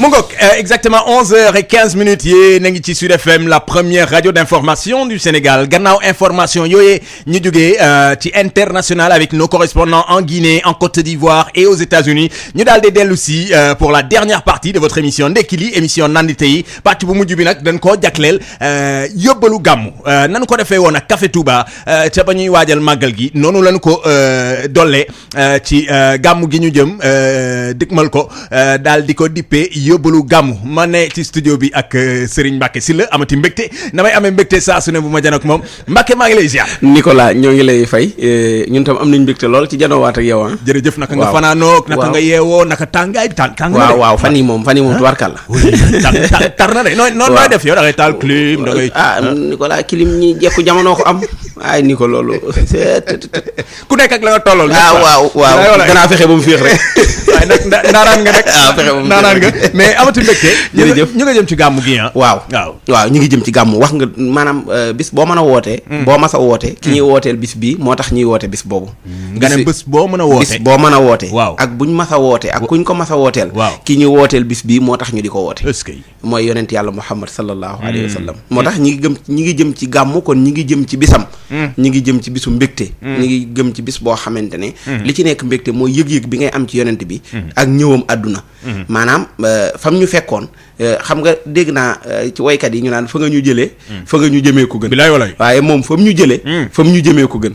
mu ngoog exactement 11h15 yéen a ngi ci Sud FM la première radio d'information du Sénégal gannaaw information yooyee ñu jógee ci international avec nos correspondants en Guinée en Côte d'Ivoire et aux États-Unis ñu daal di dellu si pour la dernière partie de votre émission ndekki li émission nandite yi pàcc bu mujj bi nag dañ koo jagleel yóbbalu gàmmu nanu ko defee woon ak Café Touba ca ba ñuy waajal màggal gi noonu lañu ko dollee ci gàmmu gi ñu jëm dëgmal ko daal di ko dippee yóbbalu gàmmu ma ne ci studio bi ak Serigne Mbacke Sylla amati mbégte damay amee mbégte saa su ne bu ma jan ak moom Mbacke maa ngi lay ziar. Nicolas ñoo ngi lay fay ñun tam am nañ mbégte lool ci janoowaat ak yow. jërëjëf naka nga fanaanoog naka nga yeewoo naka tàngaay bi tàng waaw fan yi moom tubarkalla. tar na de noonu nooy def yow da ngay taal clim da ngay. Nicolas clim ñi jekku jamono ko am ay ni ko loolu. ku nekk ak la nga tollool. waaw danaa fexe ba mu féex rek. waaye nag ndaaraan nga rek. fexe ba mu ndaaraan nga mais amati mbégte. jërëjëf ñu nga jëm ci gàmmu gi waaw ñu ngi jëm ci gàmmu wax nga maanaam bis boo mën a wootee. boo mas a wootee. ki ñuy wooteel bis bii moo tax ñuy woote bis boobu. nga ne bés boo mën a wootee bis boo mën a wootee. waaw ak buñ mas a wootee ak kuñ ko mas a wooteel. waaw ki ñuy wooteel bis bii moo tax ñu di ko woote. est-ce que mooy yonent yàlla Muhammad sallallahu alayhi wa sallam. moo tax ñi ngi jëm ci gàmmu kon ñi ngi jëm ci bisam. ñi ngi jëm ci bisu mbégte. ñi ngi jëm ci bis boo xamante ne. li ci nekk mbégte mooy yëg-yëg bi ngay am ci yonent bi. ak ñëwam àdduna. maanaam fam ñu fekkoon xam nga dégg naa ci waykat yi ñu naan fa nga ñu jëlee. fa nga ñu jëmee ko gën. bilaay walaay waaye moom fa mu ñu jëlee. fa mu ñu jëmee ko gën.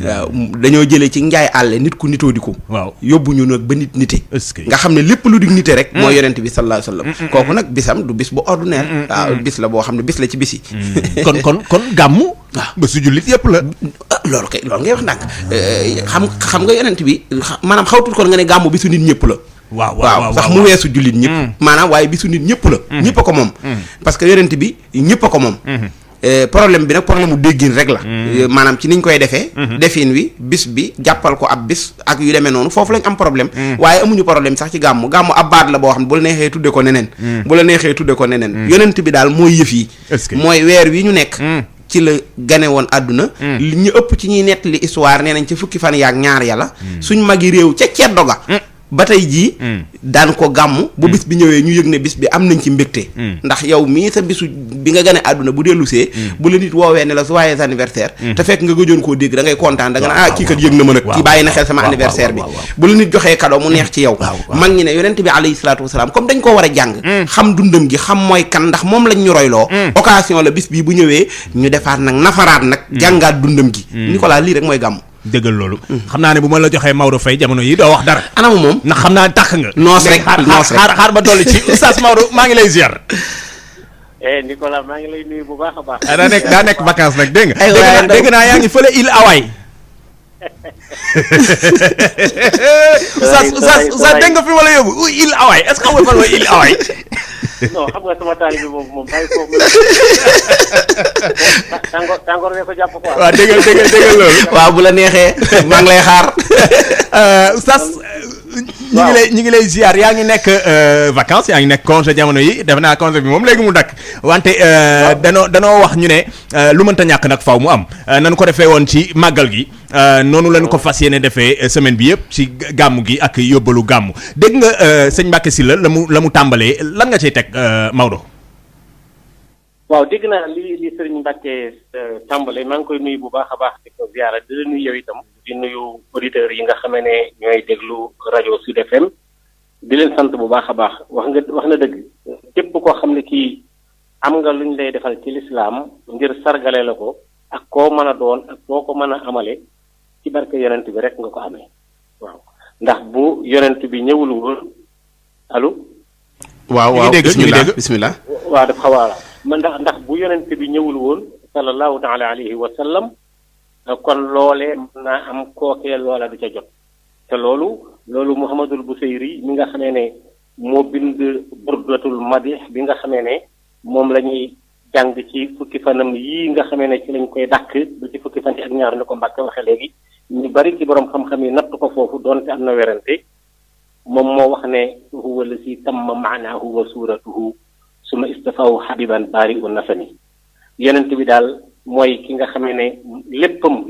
waaw dañoo jëlee ci njaay àlle nit ku nitoo di ko. waaw yóbbu ñu nag ba nit nite. est-ce que nga xam ne lépp lu di nite rek. mooy yonent bi sallallahu alayhi wa sallam. kooku nag bisam du bis bu ordinaire. waaw bis la boo xam ne bis la ci bis yi. kon gàmmu. waaw ba su jullit yëpp la. loolu ngay wax ndànk xam nga yonent bi maanaam xawtul kon nga ne gàmmu bisu nit ñëpp la. waaw sax mu weesu jullit ñëpp. maanaam waaye bisu nit ñëpp la. ñëpp a ko moom. parce que yonent bi ñëpp a ko moom. problème bi nag problème mu déggin rek la. maanaam ci niñ koy defee. defin wi bis bi jàppal ko ab bis ak yu demee noonu foofu lañ am problème. waaye amuñu problème sax ci gàmmu ab baat la boo xam ne bu la neexee tudde ko neneen. yonent bi daal mooy yëf yi. mooy weer wi ñu nekk. ci la gane woon àdduna. li ñu ëpp ci ñuy nettali histoire nee nañ ci fukki fan yaak ñaar yàlla. suñ magi réew ca ceddo ga ba tey jii daan ko gàmmu bu bis bi ñëwee ñu yëg ne bis bi am nañ ci mbégte. ndax yow mii sa bisu bi nga gane àdduna bu dellusee bu la nit woowee ne la joyeux anniversaire te fekk nga gëjoon koo dégg da ngay kontaan da nga ne kii kat yëg na ma nag kii bàyyi na xel sama anniversaire bi bu la nit joxee cadeau mu neex ci yow mag ñi ne yonent bi alayhi salaatu wasalaam comme dañ koo war a jàng xam dundam gi xam mooy kan ndax moom lañ ñu royloo occasion la bis bii bu ñëwee ñu defaat nag nafaraat nag jàngaat dundam gi Nicolas lii rek mooy gàmmu dëggal loolu. xam naa ne bu ma la joxee Maodo Faye jamono yi doo wax dara. anamu moom ndax xam naa tàq nga. noos rek xaar ba dolli ci oustaz Maodo maa ngi lay ziar. Nicolas maa ngi lay nuyu bu baax a baax. daa nekk vacances nag dégg nga. dégg naa yaa ngi fële Île Hawaï. oustaz dégg nga fi ma la yóbbu Île Hawaï est-ce que xam nga fan mooy Île Hawaï. non xam nga sama taalibe boobu moom bàyyi foofu tàngoor ne ko jàpp quoi. waaw déggal loolu. waaw bu la neexee maa ngi lay xaar. oustaz ñu ngi lay ziar yaa ngi nekk vacances yaa ngi nekk congé jamono yi def naa congé bi moom léegi mu dakk wante danoo wax ñu ne lu mënta ñàkk nag faw mu am nañu ko defee woon ci màggal gi noonu lañu ko fas yéene defee semaine bi yëpp ci gàmmu gi ak yóbbalu gàmmu dégg nga sëñ Mbacke Sylla la mu tàmbalee lan nga cay teg Maodo. waaw dégg naa li sëriñ Mbacke tàmbale maa ngi koy nuyu bu baax a baax di ko ziara di la nuyu yow itam di nuyu auditeurs yi nga xamee ne ñooy déglu rajo Sud FM di leen sant bu baax a baax wax na dëgg képp koo xam ne kii am nga luñ lay defal ci lislaam ngir sargale la ko ak koo mën a doon ak koo ko mën a amale ci barke yonent bi rek nga ko amee waaw ndax bu yonent bi ñëwul woon allo. waaw bismillah waaw daf xawaala man ndax bu yonent bi ñëwul woon sallallahu taala alayhi wa sallam kon loolee mën naa am kookee loola du ca jot te loolu Muhammadul Busayri mi nga xamee ne moo bind burdatul madih bi nga xamee ne moom la ñuy jàng ci fukki fanam yii nga xamee ne ci lañ koy dàkk ba ci fukki fan yi ak ñaar ni ko Mbàkke waxe léegi ñu bari ci borom xam-xam yi natt ko foofu doonte am na werante moom moo wax ne huwa la si tamma maanaahu wa suuratuhu suma istafahu habiban bari u nasani yonent bi daal mooy ki nga xamee ne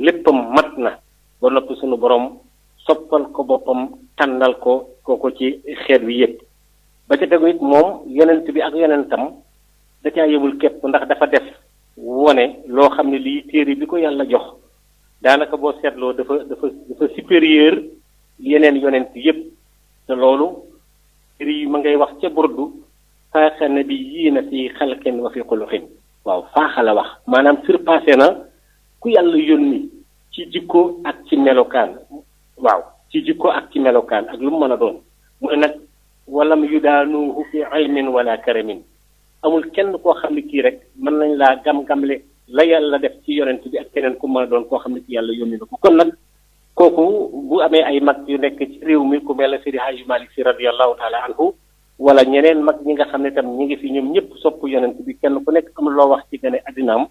léppam mat na ba noppi sunu borom soppal ko boppam tànnal ko ci xeet wi yëpp ba ca tegu it moom yonent bi ak yonentam da caa yemul képp ndax dafa def wone loo xam ne lii téere bi ko yàlla jox daanaka boo seetloo dafa supérieur yeneen yonent yépp te loolu téere yi ma ngay wax ca burdu faaxa nabiyyiina fi xalqin wa fi xuluqin waaw faaxa la wax maanaam surpassé na ku yàlla yónni ci jikko ak ci melokaan waaw ci jikko ak ci melokaan ak lu mu mën a doon mu ne nag walam yudaanuhu fi ilmin wala karamin amul kenn koo xam ne kii rek mën nañ laa gam-gamle la yàlla def ci yonent bi ak keneen ku mën a doon koo xam ne ci yàlla yónni na ko kon nag kooku bu amee ay mag yu nekk ci réew mi ku mel ne Seydi Hadji Malick Sy radiyallahu taala anhu wala ñeneen mag ñi nga xam ne tam ñi ngi fi ñoom ñëpp sopp yonent bi kenn ku nekk am loo wax ci gane addinaam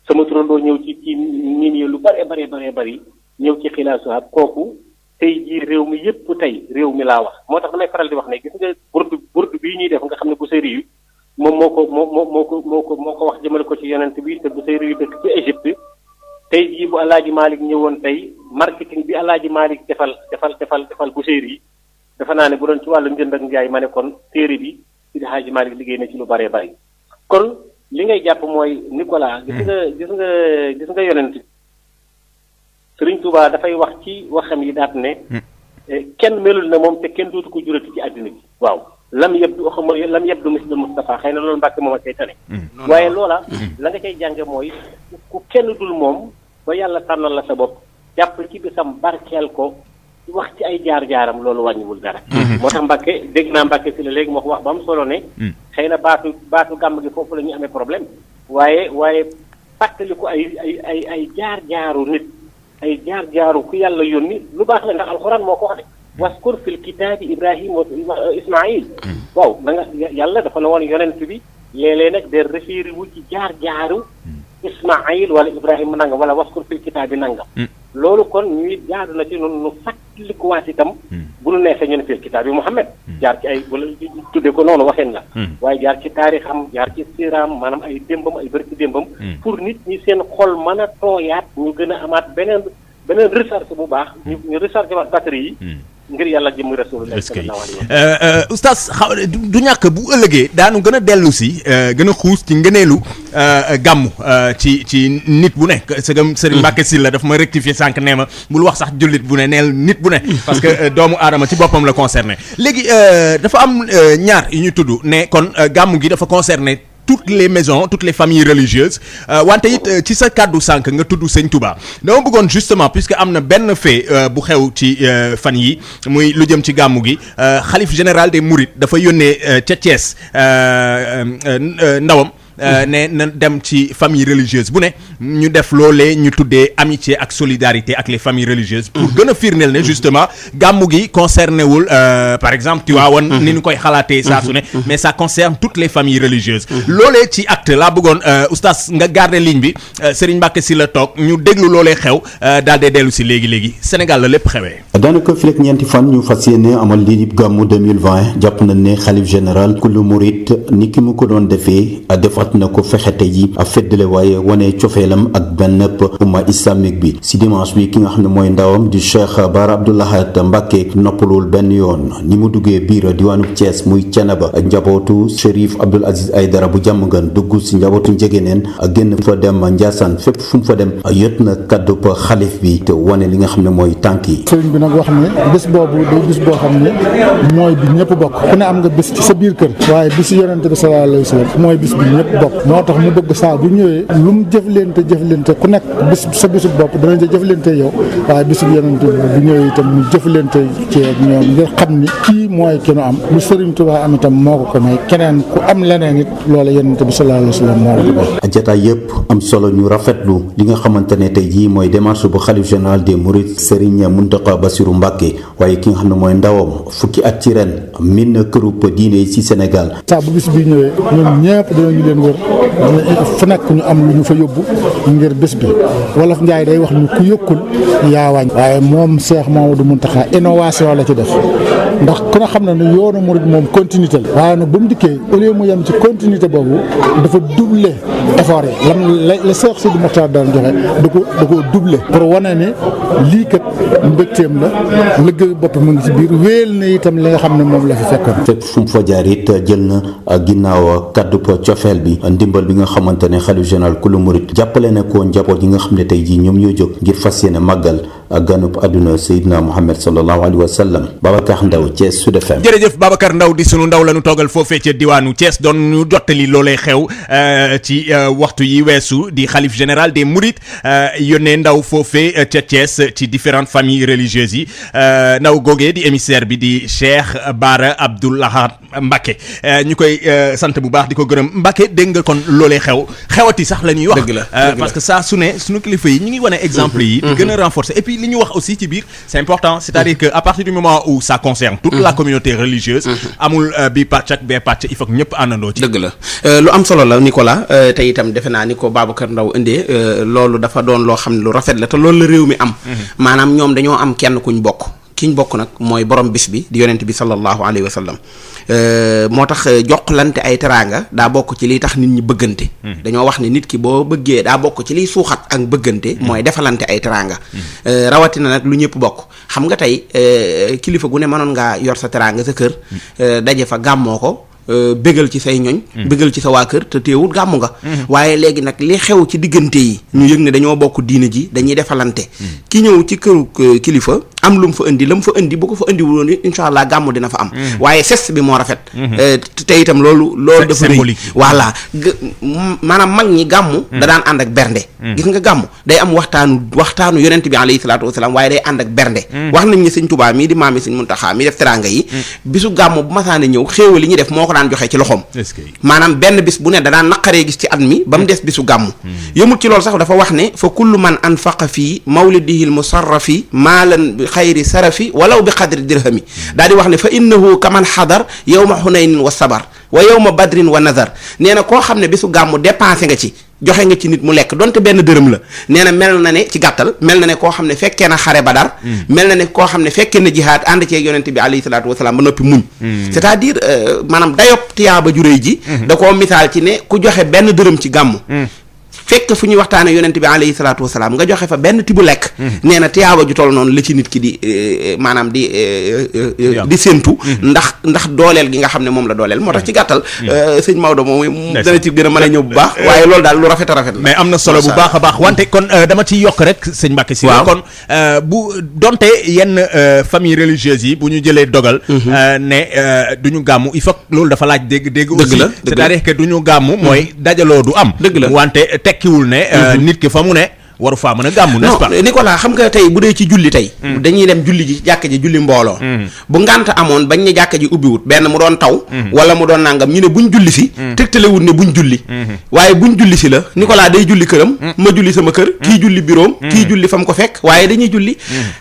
sama turandoo ñëw ci niin yi lu bare bari ñëw ci xilaasu ab kooku tey jii réew mi yëpp tey réew mi laa wax moo tax damay faral di wax ne gis nga burdu bii ñuy def nga xam ne bu sëri yu moom moo ko wax jëmale ko ci yonent bi te bu sëri yu dëkk ci Égypte tey jii bu Alaaji Malick ñëwoon tey marketing bi Alaaji Malick defal bu sëri yi dafa naa ne bu doon ci wàllu njënd ak njaay ma ne kon téere bi Seydi Hadji Malick liggéey na ci lu bare bari kon li ngay jàpp mooy Nicolas gis nga yonent Sëriñ Tuubaa dafay wax ci waxam yi daat ne kenn melul na moom te kenn dootu ko jurati ci àddina bi waaw lam yabdu mislu Mustafa xëy na loolu Mbàkke moom a cay tane waaye loola la nga cay jànge mooy ku kenn dul moom ba yàlla tànnal la sa bopp jàpp ci bisam barkeel ko wax ci ay jaar-jaaram loolu wàññiwul dara moo tax Mbàkke dégg naa Mbàkke si la léegi moo wax ba am solo ne xëy na baatu gàmm gi foofu la ñu amee problème waaye fàttaliku ay jaar-jaaru nit ay jaar-jaaru ku yàlla yónni lu baax la ndax alxuraan moo ko wax de waskur fil kitaabi Ibrahima wa Ismaïl waaw da nga yàlla dafa na woon yonent bi léeg-léeg nag de référé wu ci jaar-jaaru Ismaïl wala Ibrahima nangam wala waskur fil kitaabi nangam loolu kon ñuy jaadu na ci noonu nu fàttalikuwaat itam bu nu neexee ñu ne fil kitaabi Muhammad jaar ci ay wala tudde ko noonu waxeen la waaye jaar ci taarixam jaar ci siiraam maanaam ay démbam ay bërki démbam pour nit ñi seen xol mën a tooyaat ñu gën a amaat beneen recharge bu baax ñu recharge waat batterie yi ngir yàlla jëm rasulullah sallallahu alayhi wa sallam oustaz du ñàkk bu ëllëgee daanu gën a dellu si gën a xuus ci ngëneelu gàmmu ci nit bu ne Serigne Mbacké Sylla daf ma rectifier sànq nee ma bul wax sax jullit bu ne neel nit bu ne parce que doomu aadama ci boppam la concerné léegi dafa am ñaar yu ñu tudd ne kon gàmmu gi dafa concerné toutes les maisons toutes les familles religieuses wante it ci sa kàddu sànq nga tudd Sëñ Touba dama bëggoon justement puisque am na benn fait bu xew ci fan yi muy lu jëm ci gàmmu gi xalif général des Mourides dafa yónnee ca Thiès ndawam ne na dem ci famille religieuse bu ne ñu def loolee ñu tuddee amitié ak solidarité ak les familles religieuses pour gën a firndeel ne justement gàmmu gi concerné wul par exemple Tivaouane ni ñu koy xalaatee saa su ne mais ça concerne toutes les familles religieuses loolee ci acte laa bëggoon oustaz nga garder ligne bi Serigne Mbacké Sylla toog ñu déglu loolee xew daal dee dellu si léegi Sénégal la lépp xewee daanaka fi rek ñeenti fan ñu fas yéene amal lii di gàmmu 2020 jàpp nañ ne xalif général kullu murit ni ki mu ko doon defee defaat na ko fexete ji a feddale waaye wane cofeelam ak benn umma islamique bi si dimanche bi ki nga xam ne mooy ndawam di Cheikh Bara Abdoulahat Mbacké noppalul benn yoon ni mu duggee biir diwaanu Thiès muy Thiénaba njabootu Chérif Abdoul Aziz Aïdara bu Diamaguène dugg si njabootu Njëgéneen ak génn fa dem Ndiassane fépp fu mu fa dem yot na kaddu xalif bi te wane li nga xam ne mooy tànk yi sëriñ bi nag wax ne bés boobu day bés boo xam ne mooy bi ñëpp bokk ku ne am nga bés ci sa biir kër waaye bési yonente bi sallallahu alayhi wa sallam mooy bés bi ñëpp bokk moo tax mu bëgg saa bu ñëwee lu mu jëflante ku nekk bis sa bisu bopp danañ ca jëflante yow waaye bisu yonente bi bu ñëwee itam mu jëflante ci ñoom ngir xam ni kii mooy ki nu am lu Sëriñ Tuubaa am itam moo ko may keneen ku am leneen it loola yonente bi sallallahu alayhi wa sallam moo ko may jataay yëpp am solo ñu rafetlu li nga xamante ne tey jii mooy démarche bu xalif général des Mourides Serigne Mountakha Bassirou Mbacké waaye ki nga xam ne mooy ndawam fukki at ci ren min na kërub diine yi ci Sénégal saa bu bis bi ñëwee ñoom ñëpp danañu leen wër fu nekk ñu am lu ñu fa yóbbu ngir bés bi wolof Njaay day wax ñu ku yokkul yaa wàññ waaye moom Cheikh Mamadou Mountakha innovation la ci def ndax ku ne xam na ne yoonu murid moom continuité la waaye nag ba mu dikkee au lieu mu yem ci continuité boobu dafa doubler effort yi la Cheikh Sidi Mokhtar daan joxe da ko doubler pour wane ne lii kat mbégteem la liggéeyu bopp mu ngi ci biir wéel na itam li nga xam ne moom la fi fekkoon. fekk fu mu fa jaar it jël na ginnaaw kaddu cofeel bi ndimbal bi nga xamante ne xalif général kulu murit jàppale na ko njaboot yi nga xam ne tey jii ñoom ñoo jóg ngir fas yéene màggal ganub àdduna Seydina Muhammad sallallahu alayhi wa sallam. Babacar Ndaw Thiès Sud FM. jërëjëf Babacar Ndaw di sunu ndaw la ñu toogal foofee ca diwaanu Thiès doon ñu jottali loolee xew ci waxtu yi weesu di xalif général des Mourides yónnee ndaw foofee ca Thiès ci différentes familles religieuses yi ndaw googee di émissaire bi di Cheikh Bara Abdoulahat Mbacké ñu koy sant bu baax di ko gërëm Mbacké dégg nga kon loolee xewati sax la ñuy wax. dëgg la parce que saa su ne sunu kilifa yi ñu ngi wane exemple yi. di gën a renforcer et puis li ñu wax aussi ci biir c'est important c'est-à-dire que à partir du moment où ça concerne toute la communauté religieuse. amul bi pàcc ak bee pàcc il faut que ñëpp àndandoo ci. dëgg la lu am solo la Nicolas te itam defe naa ni ko Babacar Ndaw indee loolu dafa doon loo xam ne lu rafet la te loolu la réew mi am. maanaam ñoom dañoo am kenn kuñ bokk. kiñ bokk nag mooy borom bis bi di yonent bi sallallahu alayhi wa sallam moo tax joxlante ay teraanga daa bokk ci liy tax nit ñi bëggante. dañoo wax ne nit ki boo bëggee daa bokk ci liy suuxat ak bëggante. mooy defalante ay teraanga. rawatina nag lu ñëpp bokk xam nga tey kilifa gu ne mënoon ngaa yor sa teraanga sa kër daje fa gàmmoo ko. bégal ci say ñoñ bégal ci sa waa kër te teewul gàmmu nga waaye léegi nag li xew ci diggante yi ñu yëg ne dañoo bokk diine ji dañuy defalante ki ñëw ci këru kilifa am lu mu fa indi la mu fa indi bu ko fa indi wuloon incha allah gàmmu dina fa am waaye geste bi moo rafet te itam loolu dafa rëy voilà maanaam mag ñi gàmmu da daan ànd ak bernde gis nga gàmmu day am waxtaanu yonent bi alayhi salaatu wasalaam waaye day ànd ak bernde wax nañ ne sëñ Tuubaa mii di maami sëñ Muntaxaa mi def teraanga yi bisu gàmmu bu masaane ñëw xéewal li ñuy def moo ko daan joxe ci loxoom maanaam benn bis bu ne da daan naqaree gis ci at mi ba mu des bisu gàmmu yëmut ci loolu sax dafa wax ne fa kullu man anfaqa fii mawlidihil musarrafi maalan bi xayri sarafi walaw bi xadri dirhami daal di wax ne fa innahu kaman xadar yawma xunaynin wa sabar wa yawma badrin wa nazar nee na koo xam ne bisu gàmmu dépensé nga ci joxe nga ci nit mu lekk donte benn dërëm la nee na mel na ne ci gàttal mel na ne koo xam ne fekkee na xare Badar mel na ne koo xam ne fekkee na jihaad ànd ceeg yonente bi alayhi salaatu wasalaam ba noppi muñ c'est-à-dire maanaam dayop tiyaaba ju réy ji da koo misaal ci ne ku joxe benn dërëm ci gàmmu fekk fu ñuy waxtaane yonent bi alayhi salaatu wasalaam nga joxe fa benn tibu lekk nee na tiyaaba ju toll noonu la ci nit ki di maanaam di séentu ndax dooleel gi nga xam ne moom la dooleel moo tax ci gàttal sëñ Maodo moom dana ci gën a mën a ñëw bu baax waaye loolu daal lu rafet a rafet la mais am na solo bu baax a baax wante kon dama ciy yokk rek sëñ Mbacké si kon bu donte yenn famille religieuse yi bu ñu jëlee dogal ne du ñu gàmmu il faut loolu dafa laaj dégg aussi c'est-à-dire que du ñu gàmmu mooy dajaloo du am dëgg la wante tekkiwul ne nit ki fa mu ne waru faa mën a gàmmu n'est-ce pas Nicolas xam nga tey bu dee ci julli tey dañuy dem julli ji jàkka ji julli mbooloo bu ngànt amoon bañ ne jàkka ji ubbiwut benn mu doon taw wala mu doon nangam ñu ne buñ julli si tegtalewut ne buñ julli waaye buñ julli si la Nicolas day julli këram ma julli sama kër kii julli bureau kii julli fa mu ko fekk waaye dañuy julli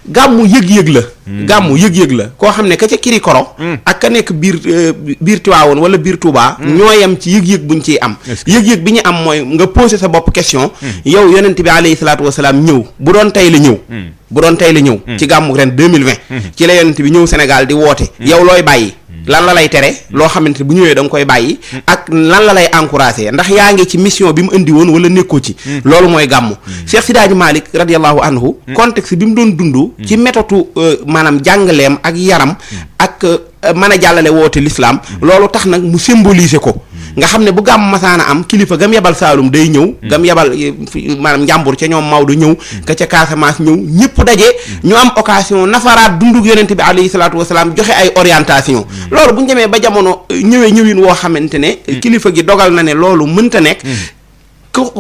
gàmmu yëg-yëg la gàmmu yëg-yëg la koo xam ne ka ca Kirikoro ak ka nekk biir Tiwaawoon wala biir Touba ñoo yem ci yëg-yëg buñ ciy am yëg-yëg bi ñu am mooy nga posé sa bopp question yow yonent bi alayhi salaatu wasalaam ñëw bu doon tey la ñëw ci gàmmu ren 2020 ci la yonent bi ñëw Sénégal di woote yow looy bàyyi lan la lay tere loo xamante bu ñëwee da nga koy bàyyi ak lan la lay encouragé ndax yaa ngi ci mission bi mu indi woon wala nekkoo ci loolu mooy gàmmu Cheikh Sidaaji Malick radiallahu anhu contexte bi mu doon dund ci méthode maanaam jàngaleem ak yaram ak mën a jàllale woote l'islam loolu tax nag mu symboliser ko nga xam ne bu gàmm masaana am kilifa gam yebal Saalum day ñëw gam yebal maanaam njàmbur ca ñoom Maodo ñëw ka ca Casamance ñëw ñëpp daje ñu am occasion nafaraat dundug yonent bi alayhi salaatu wasalaam joxe ay orientation loolu bu ñu demee ba jamono ñëwin woo xamante ne kilifa gi dogal na ne loolu mënta nekk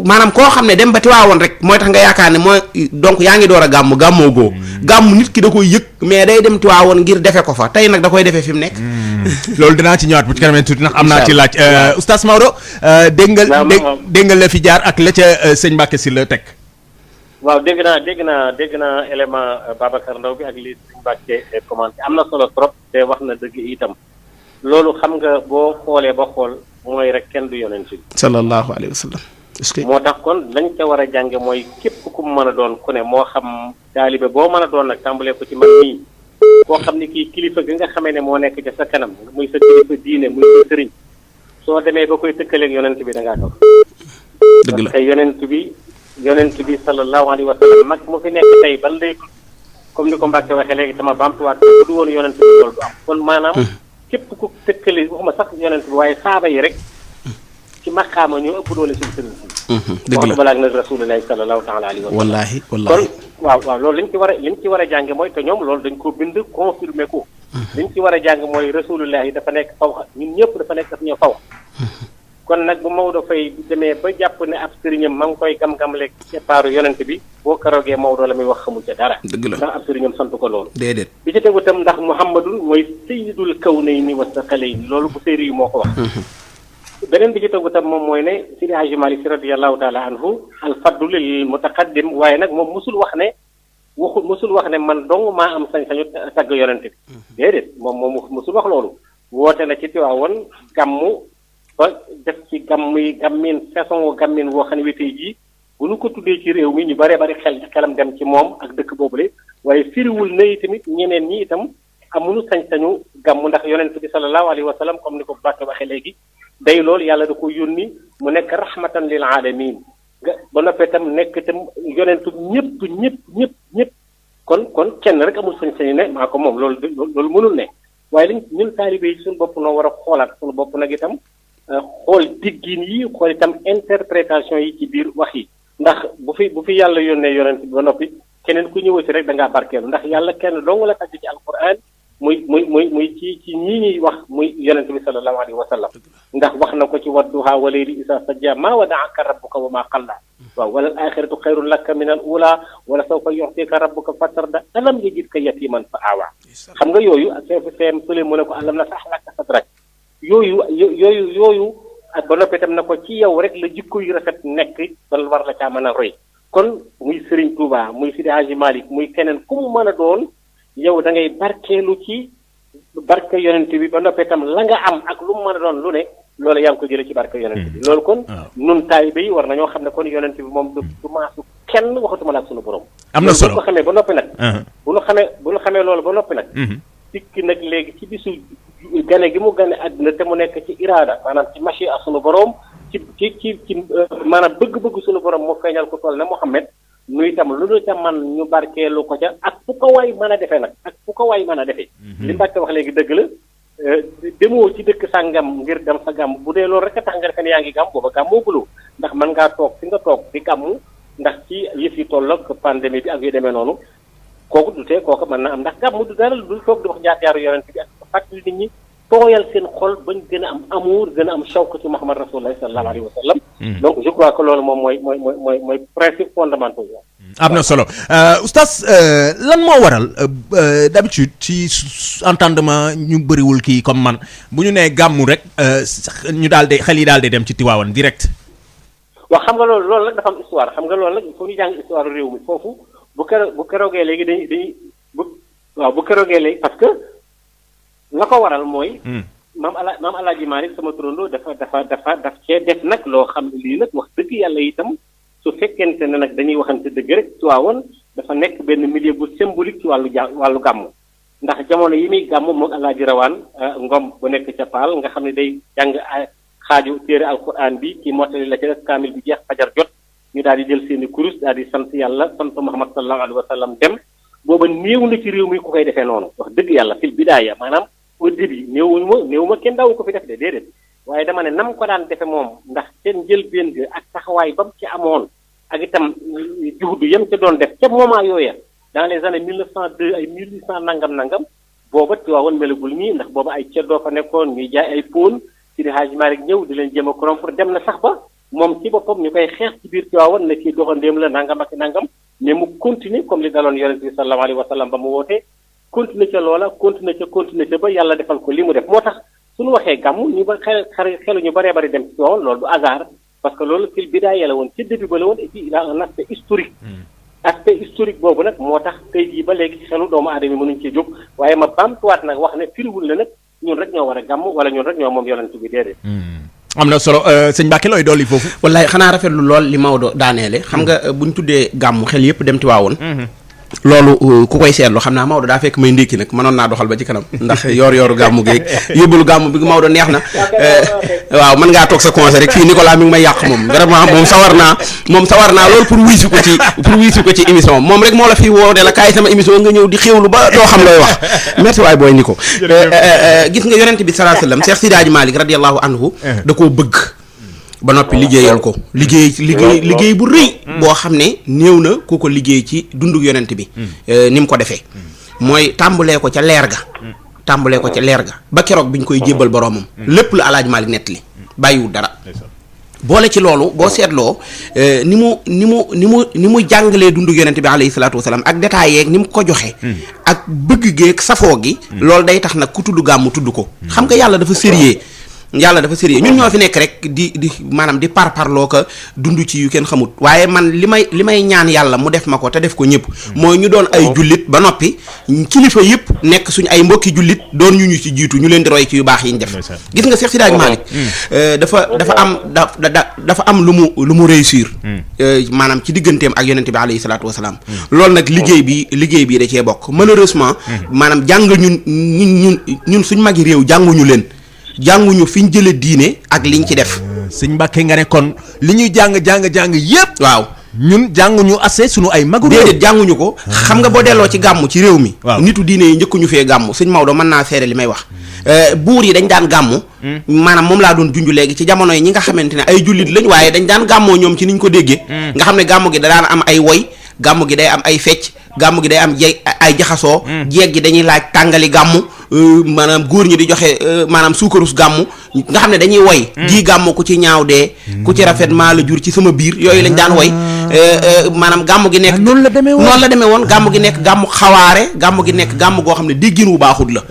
maanaam koo xam ne dem ba Tiwaawoon rek mooy tax nga yaakaar ne mooy donc yaa ngi door a gàmmoo goo gàmmu nit ki da koy yëg mais day dem Tiwaawoon ngir defe ko fa tey nag da koy defee fi mu nekk loolu dinaa ci ñëwaat bu ci kanamee tuuti ndax am naa ci laaj oustaz Maodo dégg nga la fi jaar ak la ca sëñ Mbacké si la teg waaw dégg naa élément Babacar Ndaw bi ak li sëñ Mbacké commenté am na solo trop te wax na dëgg itam loolu xam nga boo xoolee ba xool mooy rek kenn du yonent bi sallallahu alayhi wa sallam. est-ce que moo tax kon lañ ca war a jànge mooy képp ku mu mën a doon ku ne moo xam taalibe boo mën a doon nag tàmbalee ko ci man nii koo xam ni kii kilifa gi nga xamee ne moo nekk ca sa kanam muy sa kilifa diine muy sa sëriñ soo demee ba koy tëkkaleeg yonent bi da ngaa dox. dëgg la parce que yonent bi sallallahu alayhi wa sallam mag mu fi nekk tey ban lay comme ni ko Mbacke waxee léegi sama bamtuwaat bu du woon yonent bi loolu du am kon maanaam képp ku tëkkale waxuma sax yonent bi waaye saaba yi rek ci maqaama ñoo ëpp doole suñu sëriñ si. dëgg la balaag nag rasulullahi sallallahu taala alayhi wa sallam. wallaahi kon wallaahi. waaw loolu liñ ci war a jàng mooy te ñoom loolu dañ ko bind confirmé ko. liñ ci war a jàng mooy rasulullahi dafa nekk faw ñun ñëpp dafa nekk daf ñoo faw. kon nag bu Maodo Faye demee ba jàpp ne ab sëriñam ma ngi koy gam-gamleeg keppaaru yonent bi boo karoogee Maodo la muy wax xamul ca dara. dëgg la ndax ab sëriñam sant ko loolu. déedéet. bi ci tegu itam ndax Muhammadun mooy sayyidul kawnayni wa saqalayni loolu bu séeri yu moo ko wax. beneen bi ci tegu tam moom mooy ne Sidi Hadji Malick Sy radiyallahu taala anhu al fadlu lil mutaqaddim waaye nag moom musul wax ne man dong maa am sañ-sañu tagg yonent bi. déedéet moom musul wax loolu. woote na ci Tiwaawoon gàmmu ba def ci gàmmin façon gàmmin woo xam ne wi tey jii bu ñu ko tuddee ci réew mi ñu bëree bëri xelam dem ci moom ak dëkk boobule waaye firiwul na tamit ñeneen ñi itam amuñu sañ-sañu gàmmu ndax yonent bi sallallahu alayhi wa sallam comme ni ko Mbacke waxee léegi day loolu yàlla da ko yónni mu nekk rahmatan lil alamin nga ba noppee itam nekk itam yonentu ñëpp kon kenn rek amul sañ-sañu ne maa ko moom loolu mënul ne waaye ñun taalibe yi suñu bopp noo war a xoolaat suñu bopp nag itam xool diggin yi xool itam interprétation yi ci biir wax yi ndax bu fi yàlla yónnee yonent bi ba noppi keneen ku ñëwati rek da ngaa barkeelu ndax yàlla kenn dong la tàgg ci alquran muy ci ñii ñuy wax muy yonent bi sallallahu alayhi wa sallam ndax wax na ko ci wadduha wa layli isa sajja ma wadaaka rabbuka wa ma qalla waaw wala al axiratu xayrun laka min al ula wala sawfa yuxtika rabbuka fatarda alam yajidka yatiman fa awa xam nga yooyu feem fële mu ne ko alam nashrah laka sadrak yooyu ak ba noppi itam na ko ci yow rek la jikko yu rafet nekk ba war la caa mën a roy kon muy Serigne Touba muy Sidi Hadji Malick muy keneen ku mu mën a doon yow da ngay barkeelu ci barke yonent bi ba noppi itam la nga am ak lu mu mën a doon lu ne loolu yaa ngi ko jëlee ci barke yonent bi loolu kon nun taalibe yi war nañoo xam ne kon yonent bi moom du maasu kenn waxatuma la ak sunu borom am na solo bu ko xamee ba noppi nag bu ñu xamee loolu ba noppi nag sikki nag léegi ci bisu gane gi mu gane àdduna te mu nekk ci iraada maanaam ci machi ak sunu borom ci maanaam bëgg-bëgg sunu borom mu feeñal ko toll ne Muhammad nu itam lu dul ca man ñu barkeelu ko ca ak fu ko waay mën a defee nag ak fu ko waay mën a defee li Mbacke wax léegi dëgg la demoo ci dëkk sàngam ngir dem sa gàmm bu dee loolu rek a tax nga defe ne yaa ngi gàmm booba gàmmooguloo ndax mën ngaa toog fi nga toog di gàmm ndax ci yëf yi toll ak pandémie bi ak yu demee noonu kooku du tee kooku mën na am ndax gàmm du dara du toog di wax jaar-jaaru yonent bi ak fàttali nit ñi tooyal seen xol bañ gën a am amour gën a am shawk ci Muhammad rasulullah sallallahu alayhi wa sallam donc je crois que loolu moom mooy principe fondamental am na solo oustaz lan moo waral d'habitude ci entendement ñu bëriwul kii comme man bu ñu nee gàmmu rek ñu daal di xel yi daal di dem ci Tiwaawan direct waaw xam nga loolu nag dafa am histoire xam nga loolu nag il faut ñu jàng histoire réew mi foofu bu keroogee léegi dañuy bu keroogee léegi parce que la ko waral mooy maam Alaaji Maalik sama turandoo daf cee def nag loo xam ne lii nag wax dëgg yàlla itam su fekkente ne nag dañuy waxante dëgg rek Tiwaawan dafa nekk benn milieu bu symbolique ci wàllu gàmmu ndax jamono yi muy gàmmu moom Alaaji Rawaan Ngom bu nekk ca Paal nga xam ne day jàng xaaju téere alquran bi ci mottali la ca def kaamil bi jeex fajar jot ñu daal di jël seeni kurus daal di sant yàlla sant Muhammad sallallahu alayhi wa sallam dem booba néew na ci réew mi ku koy defee noonu wax dëgg yàlla fil bidaaya maanaam au début néew ma kenn daawu ko fi def de déedéet waaye dama ne nam ko daan defe moom ndax seen njëlbéen ga ak taxawaay ba mu ci amoon ak itam juhdu yam ca doon def ca moment yooya dans les années 1902 ay 1800 nangam booba Tiwaawan melagul nii ndax booba ay ceddoo fa nekkoon ñuy jaay ay pône Sidi Hadji Malick ñëw di leen jéem a corrompre dem na sax ba moom ci boppam ñu koy xeex ci biir Tiwaawan ne kii doxandéem la nangam ak nangam mais mu continuer comme li daloon yonent bi sallallahu alayhi wa sallam ba mu wootee continuer ca loola continuer ca ba yàlla defal ko li mu def moo tax suñu waxee gàmm ñu ba xelu ñu bëree bëri dem ci Tiwaawan loolu du hasard parce que loolu fil bidaaya la woon ci début ba la woon et puis il a un aspect historique aspect historique boobu nag moo tax tey jii ba léegi xelu doomu aadama yi mënuñ cee jóg waaye ma baamtuwaat nag wax ne firiwul la nag ñun rek ñoo war a gàmm wala ñun rek ñoo moom yonent bi déedéet. am na solo sëñ Mbacke looy dolli foofu. wallaay xanaa rafetlu lool li Maodo daaneele xam nga buñ tuddee gàmm xel yëpp dem Tiwaawoon. loolu ku koy seetlu xam naa Maodo daa fekk may ndékki nag mënoon naa doxal ba ci kanam ndax yooru gàmmu geeg yóbbalu gàmmu bi Maodo neex na waaw mën ngaa toog sa conseil rek fii Nicolas mi ngi may yàq moom vraiment moom sawar naa loolu pour wuisu ko ci émission moom rek moo la fi woo ne la kaay sama émission nga ñëw di xéewlu ba doo xam looy wax merci waay booy Nico gis nga yonent bi sallallahu alayhi wasallam Cheikh Sidi Hadji Malick radiyallahu anhu da koo bëgg ba noppi liggéeyal ko liggéey bu rëy boo xam ne néew na ku ko liggéey ci dunduk yonent bi ni mu ko defee mooy tàmbalee ko ca leer ga ba keroog bi ñu koy jébbal boroomam lépp la Alaaji Malick nettali bàyyiwul dara boole ci loolu boo seetloo ni mu jàngalee dunduk yonent bi alayhi salaatu wasalaam ak détails yeeg ni mu ko joxe ak bëgg geeg safoo gi loolu day tax nag ku tudd gàmmu tudd ko xam nga yàlla dafa sérieux ñun ñoo fi nekk rek di maanaam di parloo ko dund ci yu kenn xamut waaye man li may ñaan yàlla mu def ma ko te def ko ñëpp mooy ñu doon ay jullit ba noppi kilifa yëpp nekk suñu ay mbokki jullit doon ñu ci jiitu ñu leen di roy ci yu baax yi ñu def gis nga Cheikh Sidi Hadji Malick dafa am lu mu réussir maanaam ci digganteem ak yonente bi alayhi salaatu wasalaam loolu nag liggéey bi da cee bokk malheureusement maanaam jàng ñun suñ magi réew jànguñu fi ñu jële diine ak liñ ci def sëñ Mbacke nga ne kon li ñuy jàng yépp waaw ñun jànguñu assez sunu ay magu déedéet jànguñu ko xam nga boo delloo ci gàmmu ci réew mi nitu diine yi njëkkuñu fee gàmmu sëñ Maodo mën naa seede li may wax buur yi dañ daan gàmmu maanaam moom laa doon junj léegi ci jamono yi ñi nga xamante ne ay jullit lañ waaye dañ daan gàmmoo ñoom ci niñ ko déggee nga xam ne gàmmu gi da daan am ay woy gàmmu gi day am ay fecc gàmmu gi day am ay jaxasoo jeeg gi dañuy laaj tàngali gàmmu maanaam góor ñi di joxe maanaam suukarus gàmmu nga xam ne dañuy woy gii gàmmu ku ci ñaaw dee ku ci rafet maa la jur ci sama biir yooyu lañ daan woy maanaam gàmmu gi nekk noonu la demee woon gàmmu gi nekk gàmmu xawaare gàmmu gi nekk gàmmu goo xam ne déggin wu baaxut la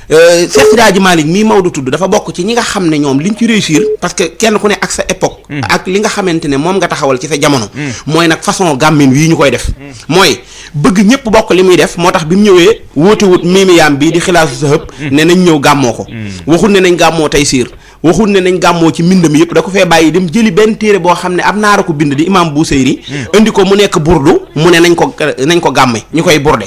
Cheikh Sidi Hadji Malick mii Maodo tudd dafa bokk ci ñi nga xam ne ñoom liñ ci réussir parce que kenn ku ne ak sa époque ak li nga xamante ne moom nga taxawal ci sa jamono mooy nag façon gàmmin wii ñu koy def mooy bëgg ñëpp bokk li muy def moo tax bi mu ñëwee wóote wut miimiyaam bii di xilaasu sa hëpp ne nañ ñëw gàmmoo ko waxul ne nañ gàmmoo tey siir waxul ne nañ gàmmoo ci mbind mi yëpp da ko fee bàyyi dem jëli benn téere boo xam ne ab naara ko bind di imam Buseyri indi ko mu nekk burdu mu ne nañ ko gàmme ñu koy burde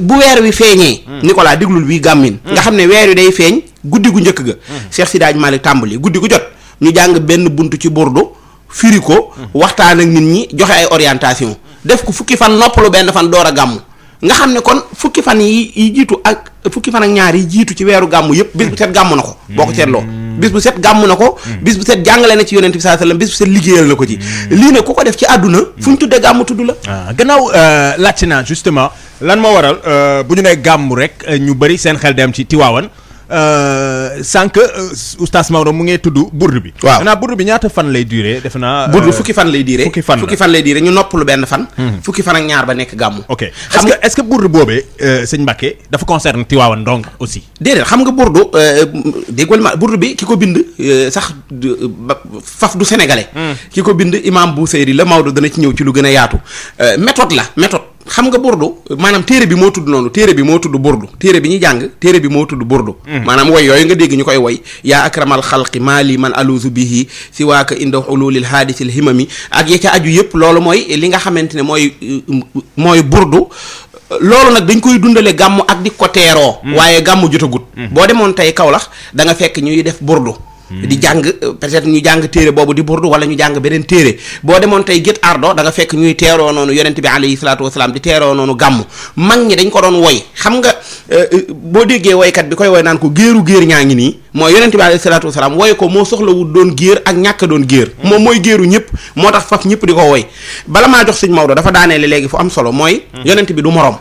bu weer wi feeñee Nicolas diglul bii gàmmin nga xam ne weer wi day feeñ guddi gu njëkk ga Cheikh Sidi Hadji Malick tàmbali guddi gu jot ñu jàng benn bunt ci burdu firi ko waxtaan ak nit ñi joxe ay orientation def ko fukki fan noppalu benn fan door a gàmm nga xam ne kon fukki fan yi jiitu ak fukki fan ak ñaar yi jiitu ci weeru gàmm yëpp bis bu set gàmm na ko boo ko seetloo bis bu set gàmm na ko bis bu set jàngale na ci yonent bi sallallahu alayhi wasallam bis bu set liggéeyal na ko ci lii ne ku ko def ci àdduna fu ñu tuddee gàmm tudd la gannaaw laajte naa justement lan moo waral bu ñu nee gàmm rek ñu bëri seen xel dem ci Tiwaawan sànq oustaz Maodo mu ngi tudd burdu bi. waaw xanaa burdu bi ñaata fan lay durer defe naa. burdu fukki fan lay durer. fukki fan lay durer ñu noppalu benn fan. fukki fan ak ñaar ba nekk gàmmu. ok est-ce que burdu boobee sëñ Mbacke dafa concerne Tiwaawan donc aussi. déedéet xam nga burdu déggoo ma burdu bi ki ko bind sax faf du sénégalais. ki ko bind imam Buseyri la Maodo dana ci ñëw ci lu gën a yaatu méthode la méthode. xam nga burdu maanaam téere bi moo tudd noonu téere bi moo tudd burdu téere bi ñuy jàng téere bi moo tudd burdu maanaam woy yooyu nga dégg ñu koy woy yaa akramal xalqi maali man aluusu bihi si waaka inda xululil haadisil himami ak ya ca aju yëpp loolu mooy li nga xamante ne mooy burdu loolu nag dañ koy dundale gàmmu ak di ko teeroo waaye gàmmu jotagut boo demoon tey Kaolack da nga fekk ñuy def burdu di jàng peut-être ñu jàng téere boobu di burdu wala ñu jàng beneen téere boo demoon tey Guet Ardo da nga fekk ñuy teeroo noonu yonent bi alayhi salaatu wasalaam di teeroo noonu gàmm mag ñi dañ ko doon woy xam nga boo déggee woykat bi koy woy naan ko géeru géer ñaa ngi nii mooy yonent bi alayhi salaatu wasalaam woy ko moo soxlawul doon géer ak ñàkk doon géer moom mooy géeru ñëpp moo tax faf ñëpp di ko woy bala maa jox sëñ Maodo dafa daaneele léegi fu am solo mooy yonent bi du morom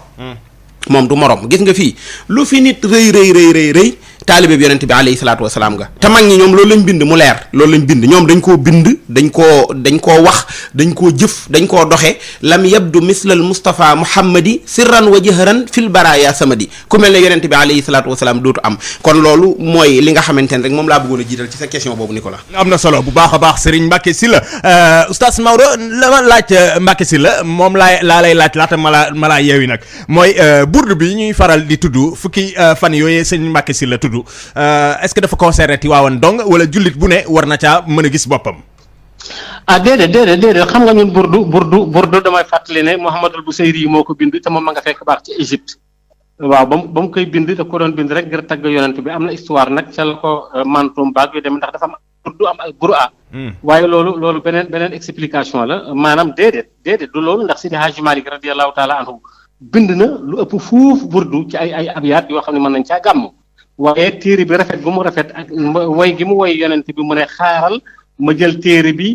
moom du morom gis nga fii lu fi nit rëy taalibe bi yonent bi alayhi salaatu wasalaam nga te mag ñi ñoom loolu lañ bind mu leer loolu lañ bind ñoom dañ koo bind dañ koo wax dañ koo jëf dañ koo doxe lam yabdu mislal Mustafa Muhammadi sirran wa jahran fil baraya samadi ku mel ne yonent bi alayhi salaatu wasalaam dootu am kon loolu mooy li nga xamante ne rek moom laa bëggoon a jiital ci sa question boobu Nicolas. am na solo bu baax a baax Serigne Mbacke Sylla oustaz Maodo la ma laaj Mbacke Sylla moom laa lay laaj laata ma laa yeewi nag mooy burdu bi ñuy faral di tudd fukki fan yooyee Serigne Mbacke Sylla tudd burdu est-ce que dafa concerné Tiwaawan dong wala jullit bu ne war na caa mën a gis boppam. déedéet xam nga ñun burdu damay fàttali ne Muhammadul Busayri yi moo ko bind te moom ma nga fekk baax ci Égypte. waaw ba mu koy bind da ko doon bind rek ngir tagg yonent bi am na histoire nag ca la ko mantum baag yu dem ndax dafa am burdu am al Qur'an. waaye loolu beneen explication la maanaam déedéet du loolu ndax Sidi Hadji Malick radiyallahu taala anhu bind na lu ëpp fuuf burdu ci ay abyaat yoo xam ne mën nañ caa gàmm. waaye téere bi rafet gu mu rafet ak woy gi mu woy yonent bi mu ne xaaral ma jël téere bi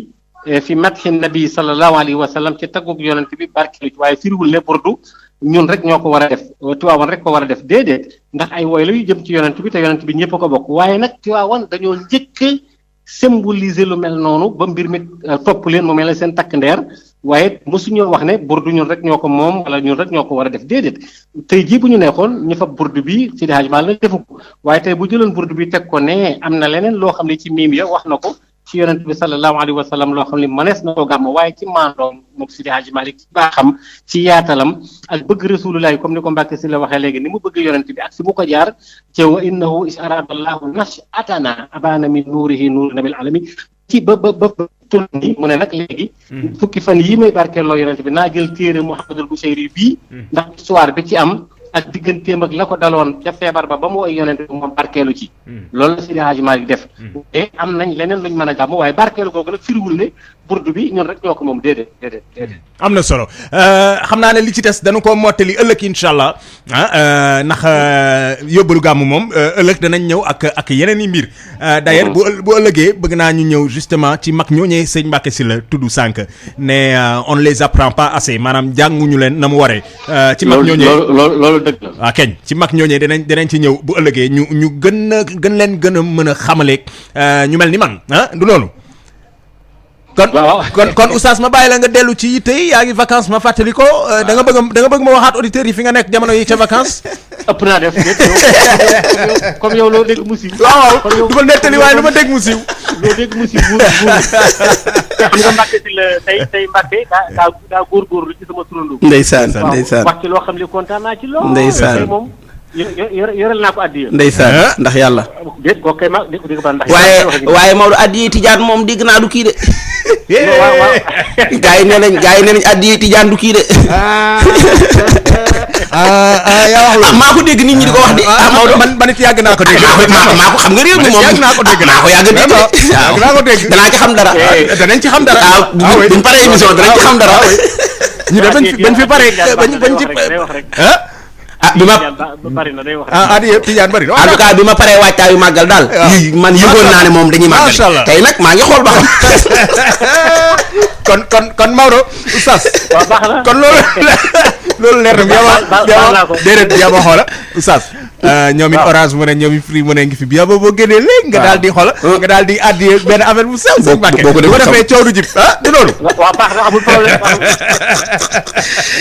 fi madhi nabi sallallahu alayhi wa sallam ci taggug yonent bi barkeelu ci waaye firiwul ne burdu ñun rek ñoo ko war a def Tiwaawan rek ko war a def déedéet ndax ay woy la yu jëm ci yonent bi te yonent bi ñëpp a ko bokk waaye nag Tiwaawan dañoo njëkk symboliser lu mel noonu ba mbir mi topp leen mu mel ne seen takk ndeer waaye mosuñoo wax ne burdu ñun rek ñoo ko moom wala ñun rek ñoo ko war a def déedéet tey jii bu ñu neexoon ñu fa burdu bi Seydi Hadji Malick defu ko waaye tey bu jëloon burdu bi teg ko ne am na leneen loo xam ne ci miim ya wax na ko ci yonent bi sallallahu alayhi wa sallam loo xam ne mënees na ko gàmm waaye ci maandoom moom Seydi Hadji Malick ci baaxam ci yaatalam ak bëgg rasulullah comme ni ko Mbàkke si la waxee léegi ni mu bëgg yonent bi ak si mu ko jaar ci wa innahu is arada allahu nashatana abana min nuurihi nuuri nabil alamin ci ba tul ni mu ne nag léegi fukki fan yii may barkeeloo yonent bi naa jël téere Muhammadul Busayri bii ndax histoire bi ci am ak digganteem ak la ko daloon ca feebar ba mu woy yonent bi moom barkeelu ci loolu la Seydi Hadji Malick def te am nañ leneen luñ mën a gàmm waaye barkeelu googu nag firiwul ne burdu bi ñun rek ñoo ko moom déedéet am na solo xam naa ne li ci des dañu ko mottali ëllëg incha allah ndax yóbbalu gàmm moom ëllëg danañ ñëw ak yeneen i mbir d'ailleurs bu ëllëgee bëgg naa ñu ñëw justement ci mag ñooñee sëñ Mbacke Sylla tudd sànq ne on ne les apprend pas assez maanaam jànguñu leen na mu waree ci mag ñooñee loolu dëgg la waaw keñ ci mag ñooñee danañ ci ñëw bu ëllëgee ñu gën leen gën a mën a xamaleeg ñu mel ni man du noonu kon oustaz ma bàyyi la nga dellu ci yitte yi yaa ngi vacances ma fàttali ko da nga bëgg ma waxaat auditeurs yi fi nga nekk jamono yi ca vacances. ëpp naa def comme yow loo dégg mu siiw. waaw du ma nettali waaye lu ma dégg mu siiw. loo dégg mu siiw buur xam nga Mbacke si la tey Mbacke daa góorgóorlu ci sama turandoo. ndeysaan wax ci loo xam ne kontaan naa ci lool. ndeysaan moom yorel naa ko addiya. ndeysaan ndax yàlla. déet kooku kay ma dégg ba ndax. waaye Maodo addiya tijaan moom dégg naa du kii de. waaw gaa yi nee nañ addiya tijaan du kii de. yaa wax maa ko dégg nit ñi di ko wax de. Maodo man it yàgg naa ko dégg. maa ko xam nga réew mi moom yàgg naa ko dégg maa ko yàgg dégg yàgg naa ko dégg. danaa ci xam dara. danañ ci xam dara. buñ paree émission danañ ci xam dara. ñu de bañ fi pare bañ ci bi ma bari na day wax adiya tijaan bari na en tout cas bi ma paree waajtaayu màggal daal man yëgoon naa ne moom dañuy màggal tey nag maa ngi xool ba xam kon Maodo oustaz waaw baax na kon loolu leer na déedéet yaa ma xoola oustaz ñoom it orange mu ne ñoom it free mu ne ngi fi bien boo génnee léegi nga daal di xoola nga daal di addi benn affaire bu sew sëñ Mbacke boo ko defee coow du jib du loolu waaw baax na amul problème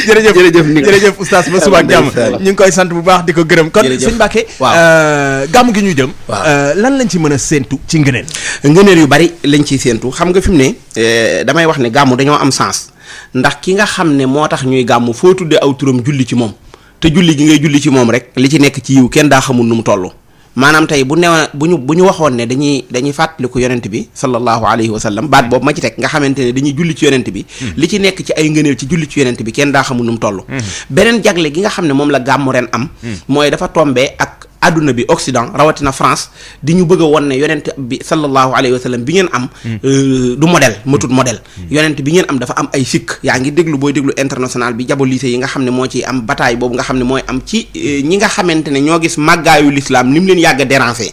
jërëjëf oustaz ba suba ak jàmm ñu ngi koy sant bu baax di ko gërëm kon sëñ Mbacke gàmm gi ñu jëm lan lañ ci mën a séentu ci ngëneel yu bari lañ ciy séentu xam nga fi mu ne damay wax ne gàmm dañoo am sens ndax ki nga xam ne moo tax ñuy gàmm foo tuddee aw turam julli ci moom te julli gi ngay julli ci moom rek li ci nekk ci yiw kenn daa xamul nu mu toll maanaam tey bu ñu waxoon ne dañuy fàttaliku yonent bi sallallahu alayhi wa sallam baat boobu ma ci teg nga xamante ne dañuy julli ci yonent bi li ci nekk ci ay ngëneel ci julli ci yonent bi kenn daa xamul nu mu toll beneen jagle gi nga xam ne moom la gàmmu ren am mooy dafa tombee ak adduna bi Occident rawatina France di ñu bëgg a won ne yonent bi sallallahu alayhi wa sallam bi ngeen am du modèle matut modèle yonent bi ngeen am dafa am ay sikk yaa ngi déglu booy déglu international bi diabolisé yi nga xam ne moo ci am bataille boobu nga xam ne mooy am ci ñi nga xamante ne ñoo gis màggaayu l'islam ni mu leen yàgg a déranger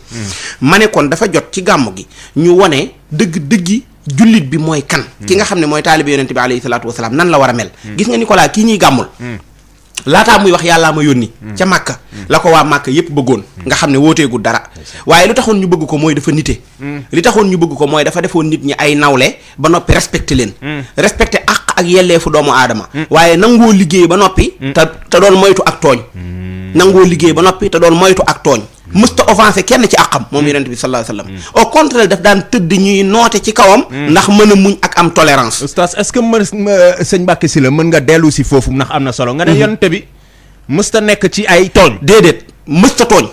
ma ne kon dafa jot ci gàmmu gi ñu wone dëggi jullit bi mooy kan ki nga xam ne mooy taalibi yonent bi alayhi salaatu wasalaam nan la war a mel gis nga Nicolas kii ñuy gàmmul laataa muy wax yàllaa ma yónni ca Màkka la ko waa Màkka yépp bëggoon nga xam ne wooteegul dara waaye lu taxoon ñu bëgg ko mooy dafa nite li taxoon ñu bëgg ko mooy dafa defoon nit ñi ay nawle ba noppi respecté leen respecté àq ak yelleefu doomu aadama waaye nangoo liggéey ba noppi te doon moytu ak tooñ nangoo liggéey ba noppi te doon moytu ak tooñ mësta offensé kenn ci àqam moom yonent bi sallallahu alayhi wasallam au contraire daf daan tëdd ñuy noote ci kawam ndax mën a muñ ak am tolérance. oustaz est-ce que sëñ Mbacke Sylla mën nga dellu si foofu ndax am na solo nga ne yonent bi mësta nekk ci ay tooñ déedéet mësta tooñ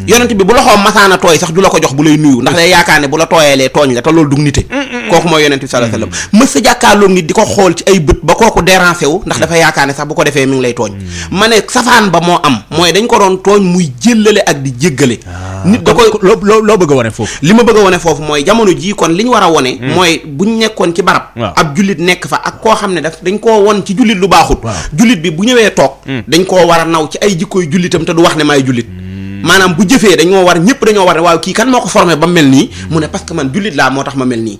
yonent bi bu loxoom masaana tooy sax du la ko jox bu lay nuyu ndax day yaakaar ne bu la tooyalee tooñ nga te loolu du nite kooku mooy yonent bi sallallahu alayhi wasallam mësta jàkkaarloo nit di ko xool ci ay bët ba kooku déranger wu ndax dafa yaakaar ne sax bu ko defee mi ngi lay tooñ ma ne safaan ba moo am mooy dañ ko doon tooñ muy jéllale ak di jéggale nit da koy loo bëgg a wane foofu li ma bëgg a wane foofu mooy jamono jii kon li ñu war a wone mooy buñ nekkoon ci barab ab jullit nekk fa ak koo xam ne dañ koo won ci jullit lu baaxut jullit bi bu ñëwee toog dañ koo war a naw ci ay jikkoy jullitam te du wax ne maay jullit maanaam bu jëfee dañoo war ñëpp dañoo war ne waaw kii kan moo ko formé ba mel nii mu ne parce que man jullit laa moo tax ma mel nii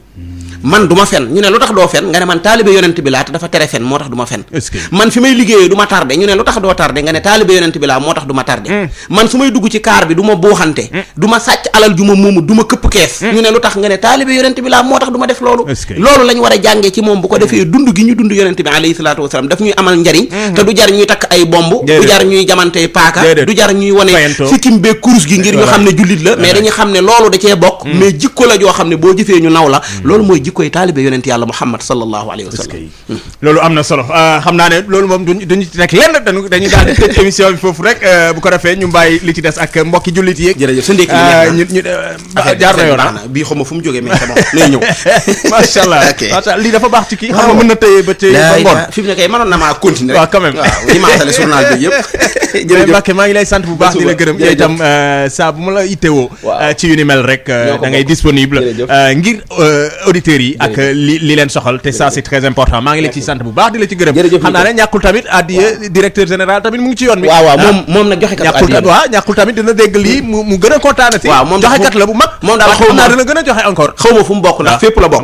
man du ma fen ñu ne lu tax doo fen nga ne man taalibe yonent bi laa te dafa tere fen moo tax du ma fen man fi may liggéeyee du ma tardé ñu ne lu tax doo tardé nga ne taalibe yonent bi laa moo tax du ma tardé man su may dugg ci kaar bi du ma buuxante du ma sàcc alal ju ma moomu du ma këpp kees ñu ne lu tax nga ne taalibe yonent bi laa moo tax du ma def loolu loolu lañ war a jàngee ci moom bu ko defee dund gi ñu dund yonent bi alayhi salaatu wasalaam daf ñuy amal njariñ te du jar ñuy takk ay bomb du jar ñuy jamante paaka du jar ñuy wane sikkim bee kurus gi ngir ñu xam ne jullit la mais dañuy xam ne loolu da cee bokk mais jikko la joo xam ne boo jëfee ñu naw la loolu mooy jikkoy taalibe yonent yàlla Muhammad sallallahu alayhi wa sallam loolu am na solo xam naa ne loolu moom duñu ci rek lenn dañuy daal di tëj émission bi foofu rek bu ko defee ñu bàyyi li ci des ak mbokki jullit yi jërëjëf sa ndékki ñu jaar na yoon bii xaw ma fu mu jógee mais sama lay ñëw macha allah macha allah lii dafa baax ci kii xam nga mën na tëye ba tëye ba ngoon fi mu ne kay mënoon na maa continuer waaw quand même waaw ñi maasale journal bi yëpp jërëjëf Mbacke maa ngi lay sant bu baax di la gërëm yow itam saa bu ma la ittewoo ci yu ni mel rek da ngay disponible ngir auditeurs yi ak li leen soxal te ça c'est très important maa ngi la ci sant bu baax di la ci gërëm xam naa ne ñàkkul tamit addiye directeur général tamit mu ngi ci yoon bi waaw moom nag joxe kat ñàkkul tamit dina dégg lii mu gën a kontaanati waaw moom joxe kat la bu mag moom daal xam naa dina gën a joxe encore xaw ma fu mu bokk ndax fépp la bokk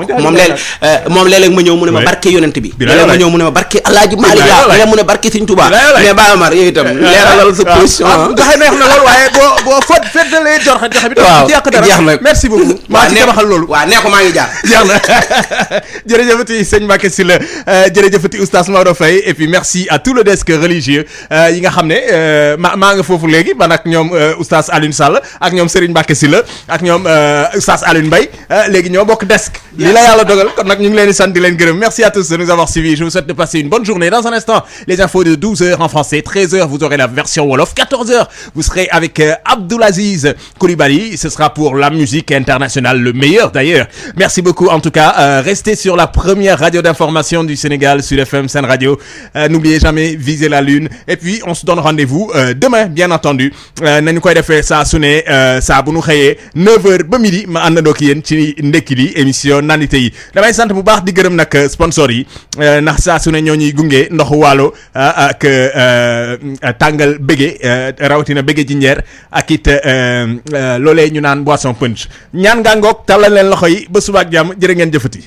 moom léeg-léeg ma ñëw mu ne ma barke yonent bi léeg-léeg ma ñëw mu ne ma barke Alaaji Maalik léeg mu ne barke Sëñ Tuubaa mais Baye Omar yooyu itam leeralal sa position joxe neex na lool waaye boo feddalee joxe bi ci yàq dara merci beaucoup maa ci tabaxal loolu waaw nee ko maa ngi jaar jeex na jërëjëfati sëñ Mbacké Sylla jërëjëfati oustaz Maodo Faye et puis merci à tout le desk religieux yi nga xam ne maa nga foofu léegi man ak ñoom oustaz Alioune Sall ak ñoom Serigne Mbacké Sylla ak ñoom oustaz Alioune Mbaye léegi ñoo bokk desk li la yàlla dogal kon nag ñu ngi leen di sant di leen gërëm merci à tous de nous avoir suivis je vous souhaite de passer une bonne journée dans un instant les infos de 12h en français 13h vous aurez la version wolof 14h vous serez avec Abdoulaziz Coulibaly ce sera pour la musique internationale le meilleur d'ailleurs merci beaucoup en tout cas restez sur la première radio d'information du Sénégal Sud FM Sen Radio n'oubliez jamais viser la lune et puis on se donne rendez-vous demain bien entendu nañu koy defee saa su ne saa bu nu xëyee 9h ba midi ma àndandoo ak yéen ci ndekki li émission nandite yi damay sant bu baax di gërëm nag sponsor yi ndax saa su ne ñoo ñuy gunge ndoxu waalo ak tàngal bége rawatina bége jinjeer ak it loolee ñu naan boisson punch ñaan ngaa ngoog tàllal leen loxo yi ba suba ak jàmm jërë ngeen jëfati